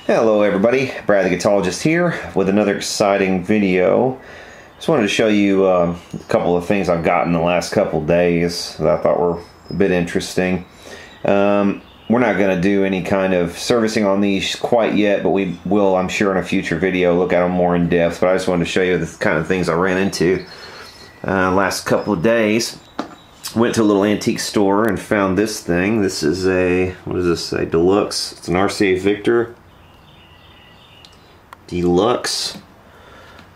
Hello everybody, Brad the Guitarologist here with another exciting video. Just wanted to show you a couple of things I've gotten the last couple of days that I thought were a bit interesting. We're not going to do any kind of servicing on these quite yet, but we will, I'm sure, in a future video look at them more in depth. But I just wanted to show you the kind of things I ran into last couple of days. Went to a little antique store and found this thing. This is a, what does this say? Deluxe. It's an RCA Victor Deluxe,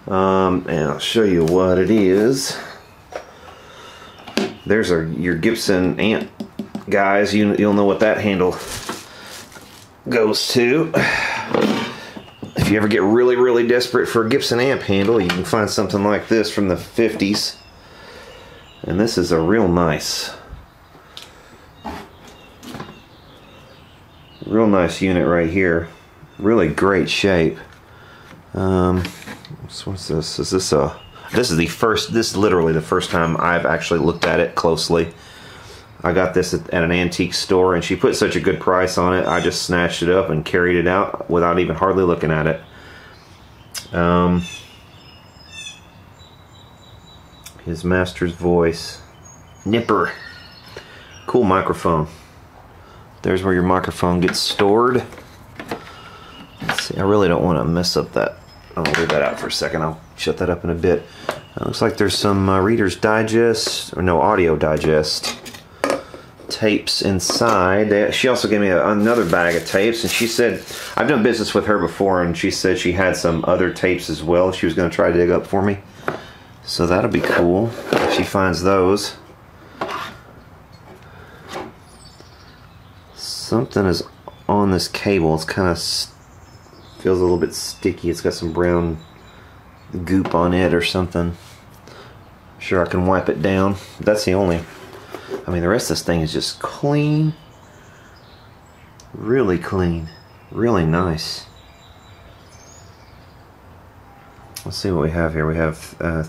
and I'll show you what it is. There's your Gibson amp, guys. You'll know what that handle goes to. If you ever get really desperate for a Gibson amp handle, you can find something like this from the 50s, and this is a real nice unit right here. Really great shape. What's this? Is this a? This is literally the first time I've actually looked at it closely. I got this at an antique store, and she put such a good price on it. I just snatched it up and carried it out without even hardly looking at it. His master's voice, Nipper. Cool microphone. There's where your microphone gets stored. Let's see. I really don't want to mess up that. I'll leave that out for a second. I'll shut that up in a bit. Looks like there's some Reader's Digest, or no, Audio Digest tapes inside. She also gave me another bag of tapes, and she said, I've done business with her before, and she said she had some other tapes as well she was going to try to dig up for me. So that'll be cool if she finds those. Something is on this cable. It's kind of feels a little bit sticky. It's got some brown goop on it or something. I'm sure I can wipe it down. That's the only. I mean, the rest of this thing is just clean. Really clean. Really nice. Let's see what we have here. We have 3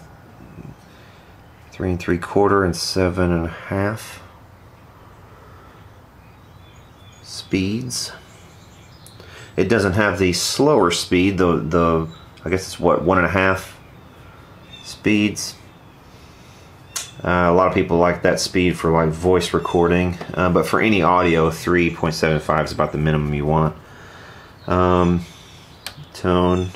3/4 and 7.5 speeds. It doesn't have the slower speed, the I guess it's what, 1.5 speeds. A lot of people like that speed for like voice recording, but for any audio, 3.75 is about the minimum you want. Tone.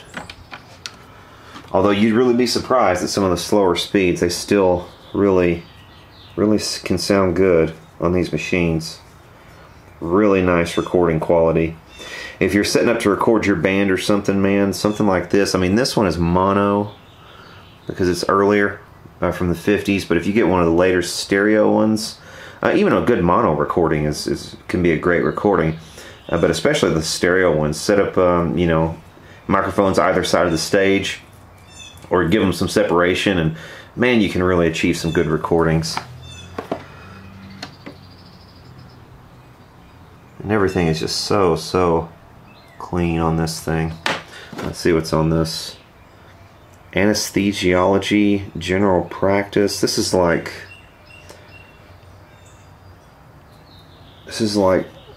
Although you'd really be surprised at some of the slower speeds, they still really can sound good on these machines. Really nice recording quality. If you're setting up to record your band or something, man, something like this. I mean, this one is mono because it's earlier, from the 50s. But if you get one of the later stereo ones, even a good mono recording can be a great recording. But especially the stereo ones, set up you know, microphones either side of the stage, or give them some separation, and man, you can really achieve some good recordings. And everything is just so clean on this thing. Let's see what's on this. Anesthesiology, general practice. This is like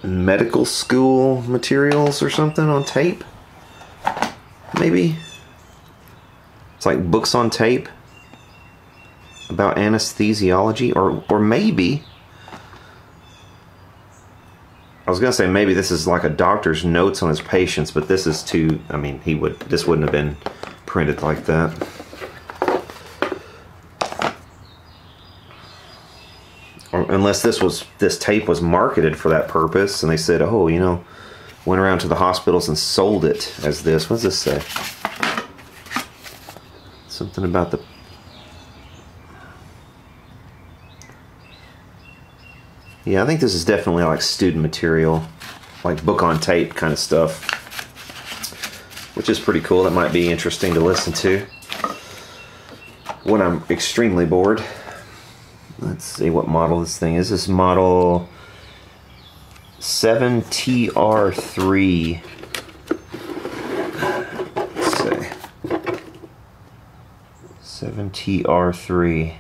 medical school materials or something on tape. Maybe. It's like books on tape about anesthesiology, or maybe, I was gonna say maybe this is like a doctor's notes on his patients, but this is too, I mean, this wouldn't have been printed like that. Or unless this tape was marketed for that purpose, and they said, oh, you know, went around to the hospitals and sold it as this. What does this say? Something about the... Yeah, I think this is definitely like student material, like book on tape kind of stuff, which is pretty cool. That might be interesting to listen to when I'm extremely bored. Let's see what model this thing is. This is model 7TR3. Let's see. 7TR3.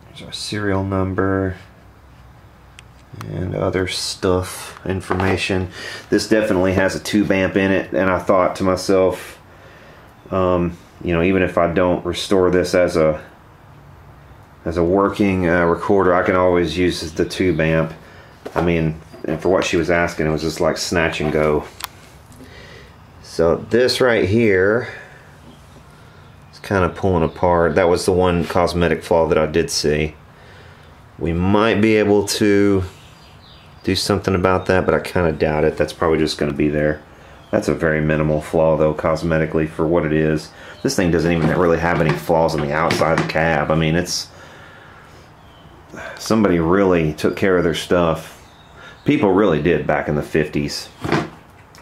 There's our serial number. and other stuff, information. This definitely has a tube amp in it, and I thought to myself, you know, even if I don't restore this as a working recorder, I can always use the tube amp. I mean, and for what she was asking, it was just like snatch and go. So this right here is kind of pulling apart. That was the one cosmetic flaw that I did see. We might be able to do something about that, but I kind of doubt it. That's probably just going to be there. That's a very minimal flaw, though, cosmetically, for what it is. This thing doesn't even really have any flaws on the outside of the cab. I mean, it's... somebody really took care of their stuff. People really did back in the 50s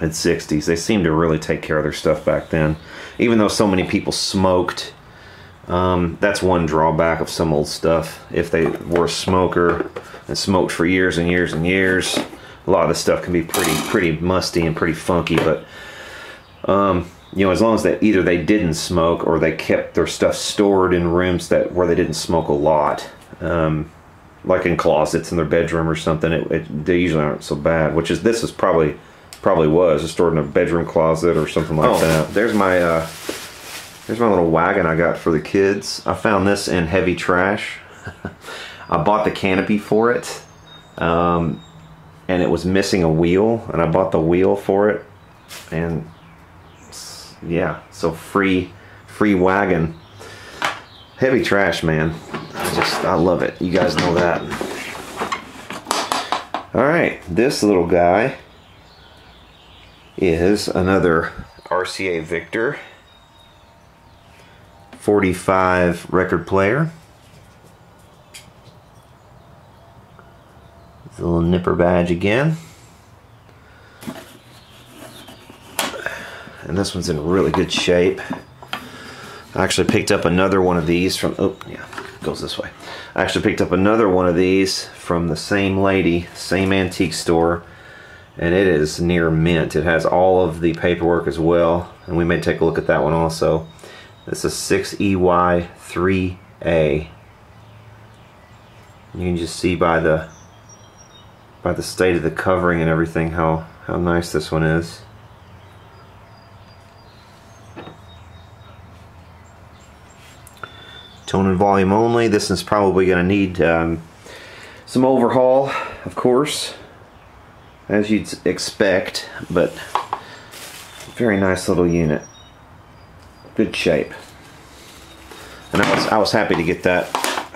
and 60s. They seemed to really take care of their stuff back then. Even though so many people smoked, that's one drawback of some old stuff. If they were a smoker and smoked for years and years and years, a lot of the stuff can be pretty musty and pretty funky. But you know, as long as either they didn't smoke or they kept their stuff stored in rooms where they didn't smoke a lot, like in closets in their bedroom or something, they usually aren't so bad. This is probably was just stored in a bedroom closet or something like that. There's my little wagon I got for the kids. I found this in heavy trash. I bought the canopy for it, and it was missing a wheel, and I bought the wheel for it, and yeah, so free wagon. Heavy trash, man. I love it. You guys know that. Alright, this little guy is another RCA Victor 45 record player. The little nipper badge again. And this one's in really good shape. I actually picked up another one of these from, oh yeah, it goes this way. I actually picked up another one of these from the same lady, same antique store, and it is near mint. It has all of the paperwork as well, and we may take a look at that one also. This is 6EY3A. You can just see by the state of the covering and everything how nice this one is. Tone and volume only. This is probably going to need some overhaul, of course, as you'd expect, but very nice little unit. Good shape. And I was happy to get that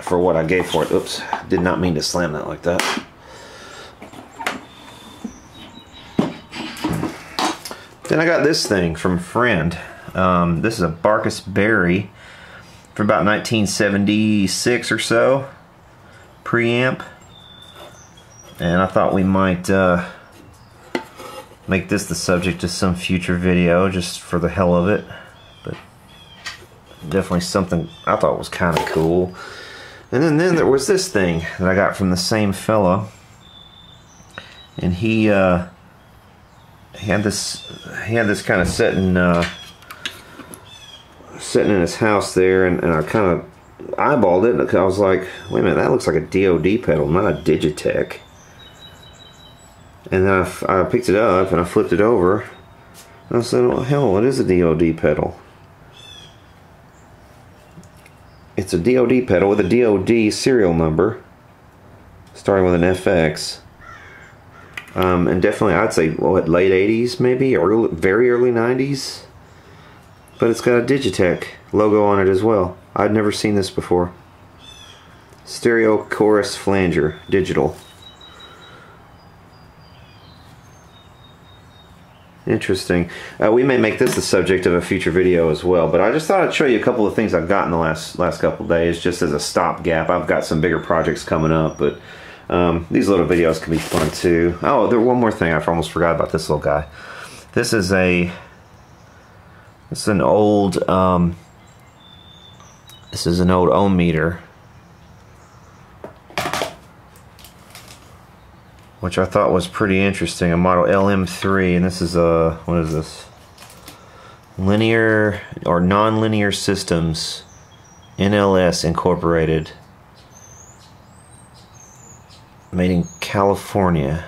for what I gave for it. Oops, did not mean to slam that like that. Then I got this thing from a friend. This is a Barcus-Berry from about 1976 or so, preamp, and I thought we might make this the subject of some future video just for the hell of it. But definitely something I thought was kind of cool. And then there was this thing that I got from the same fellow, and he had this kind of sitting in his house there, and I kind of eyeballed it, and I was like, wait a minute, that looks like a DOD pedal, not a Digitech. And then I picked it up and I flipped it over, and I said, well, hell, it is a DOD pedal. It's a DOD pedal with a DOD serial number starting with an FX, and definitely I'd say what, late 80s maybe, or very early 90s. But it's got a Digitech logo on it as well. I'd never seen this before. Stereo chorus flanger, digital. Interesting. We may make this the subject of a future video as well, but I just thought I'd show you a couple of things I've got in the last couple of days, just as a stopgap. I've got some bigger projects coming up, but these little videos can be fun too. Oh, there's one more thing. I almost forgot about this little guy. This is an old this is an old ohm meter, which I thought was pretty interesting. A model LM-3, and this is a, what is this? Linear or Nonlinear Systems, NLS Incorporated. Made in California.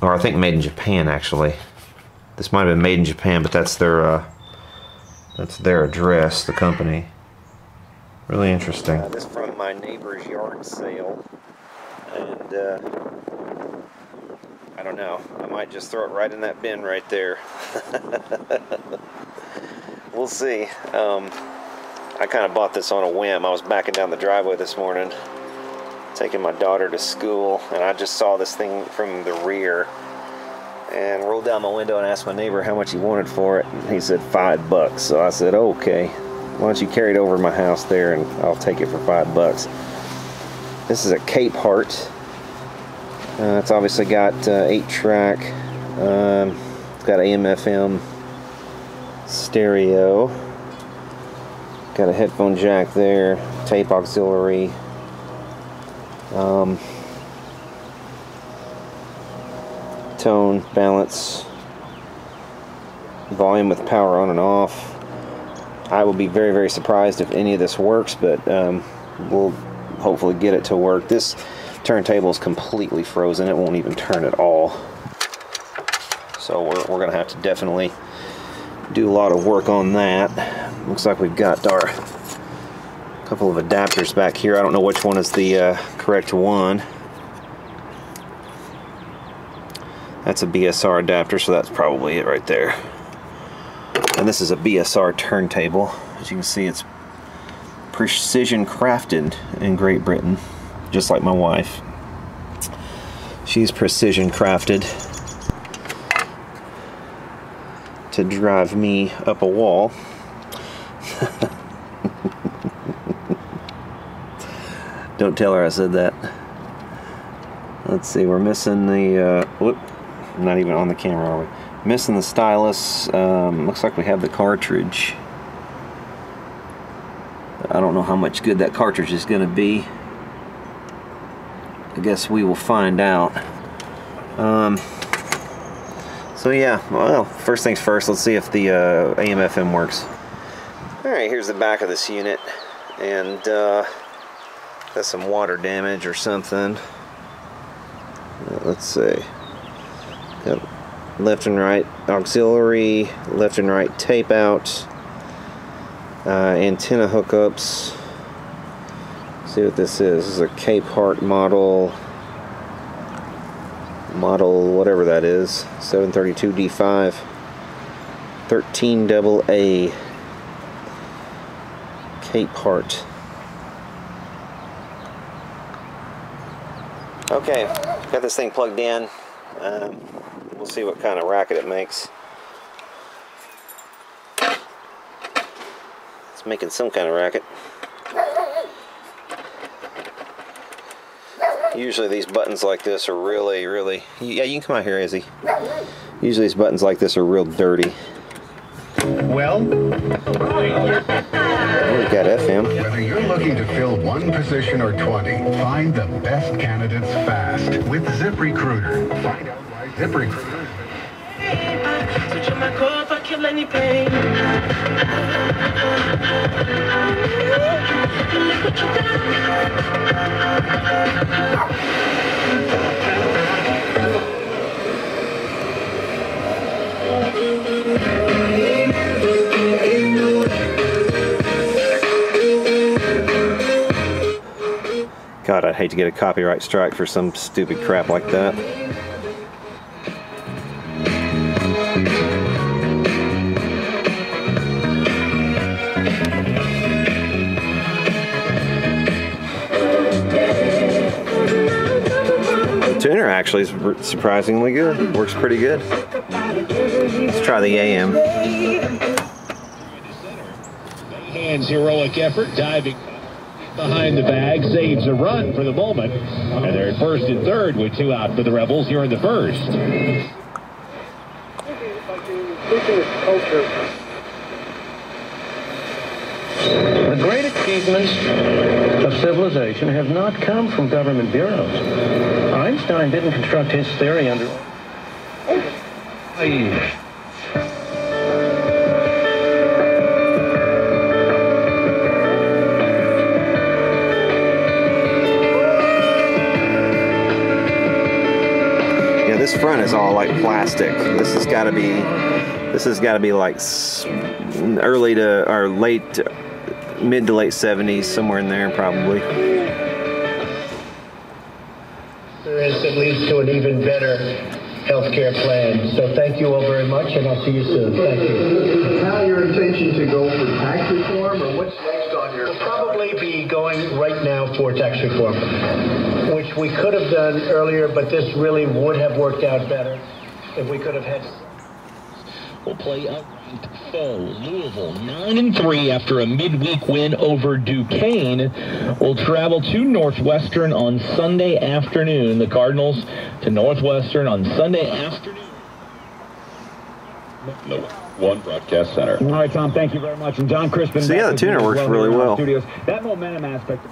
Or I think made in Japan, actually. This might have been made in Japan, but that's their address, the company. Really interesting. This is from my neighbor's yard sale, and I don't know. I might just throw it right in that bin right there. We'll see. I kind of bought this on a whim. I was backing down the driveway this morning, taking my daughter to school, and I just saw this thing from the rear and rolled down my window and asked my neighbor how much he wanted for it, and he said $5. So I said, okay, why don't you carry it over to my house there and I'll take it for $5. This is a Capehart. It's obviously got 8-track. It's got AM/FM stereo. Got a headphone jack there. Tape auxiliary. Tone, balance, volume with power on and off. I will be very, very surprised if any of this works, but we'll hopefully get it to work. This turntable is completely frozen. It won't even turn at all. So we're going to have to definitely do a lot of work on that. Looks like we've got our couple of adapters back here. I don't know which one is the correct one. That's a BSR adapter, so that's probably it right there. And this is a BSR turntable. As you can see, it's precision crafted in Great Britain, just like my wife. She's precision crafted to drive me up a wall. Don't tell her I said that. Let's see, we're missing the whoop, not even on the camera, are we? Missing the stylus. Looks like we have the cartridge. I don't know how much good that cartridge is going to be. I guess we will find out. So yeah, well, first things first, let's see if the AM/FM works. Alright, here's the back of this unit, and got some water damage or something. Let's see. Got left and right auxiliary, left and right tape out, antenna hookups. Let's see what this is. This is a Capehart model whatever that is, 732 D5 13AA Capehart. Okay, got this thing plugged in. We'll see what kind of racket it makes. It's making some kind of racket. Usually these buttons like this are really, yeah, you can come out here, Izzy. Usually these buttons like this are real dirty. Well, we've got FM. Whether you're looking to fill one position or 20, find the best candidates fast with ZipRecruiter. Find out why ZipRecruiter. Switch on my core if I kill any pain. God, I'd hate to get a copyright strike for some stupid crap like that. The tuner actually is surprisingly good. Works pretty good. Let's try the AM. Hands heroic effort, diving behind the bag, saves a run for the moment. And they're at first and third with 2 out for the Rebels here in the first. The great achievements of civilization have not come from government bureaus. Einstein didn't construct his theory under... this front is all like plastic. This has got to be like early to or late, mid to late 70s, somewhere in there probably. There is at least to an even better healthcare plan. So thank you all very much, and I'll see you soon. Thank you. Is now your intention to go for tax reform, or what's next on your? We'll probably be going right now for tax reform, which we could have done earlier, but this really would have worked out better if we could have had. Will play a ranked foe. Louisville 9-3 after a midweek win over Duquesne. Will travel to Northwestern on Sunday afternoon. The Cardinals to Northwestern on Sunday afternoon. The One Broadcast Center. All right, Tom, thank you very much. And John Crispin. So yeah, the tuner works really well. Studios. That momentum aspect.